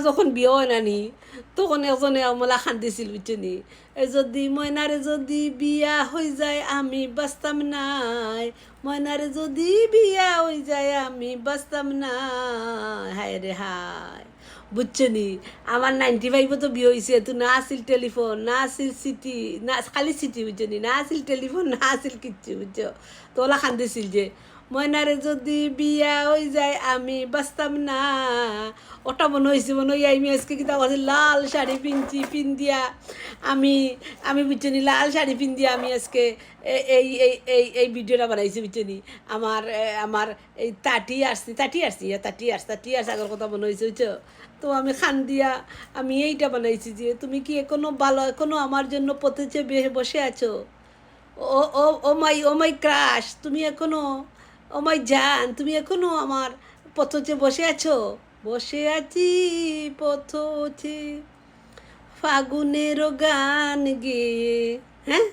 যখন বিয়ে হয় নানি তখন এজনে আমলা খান্দিছিল বুঝছনি, যদি ময়নারে যদি বিয়া হয়ে যায় আমি বাঁচতাম নাই, ময়নারে যদি বিয়া হয়ে যায় আমি বাঁচতাম নাই, হায় রে হায়। বুঝছনি আমার 95 তো বিয়ে হয়েছে, তো না আসিল টেলিফোন, না আসিল সিটি, না খালি সিটি বুঝছনি, না আসিল টেলিফোন, না আসিল কিচ্ছু বুঝছো। তো ওলা খান্দিছিল যে ময়নারে যদি বিয়া হয়ে যায় আমি বাঁচতাম না। ওটা মনে হয়েছে মনে হয় আমি আজকে কিতা করছি, লাল শাড়ি পিনছি, পিন্দিয়া আমি আমি বুঝছি লাল শাড়ি পিন্দিয়া আমি আজকে এই ভিডিওটা বানাইছি বুঝছি। আমার এই তাটি আসছি আগের কথা মনে হয়েছে বুঝছো। তো আমি খান দিয়া আমি এইটা বানাইছি যে তুমি কি এখনো ভালো, এখনো আমার জন্য পথে বসে আছো। ও মাই ক্রাশ, তুমি এখনো, ও মাই জান, তুমি এখনো আমার পথে বসে আছো। বসে আছি পথে ফাগুনেরও গান গেয়ে, হ্যাঁ।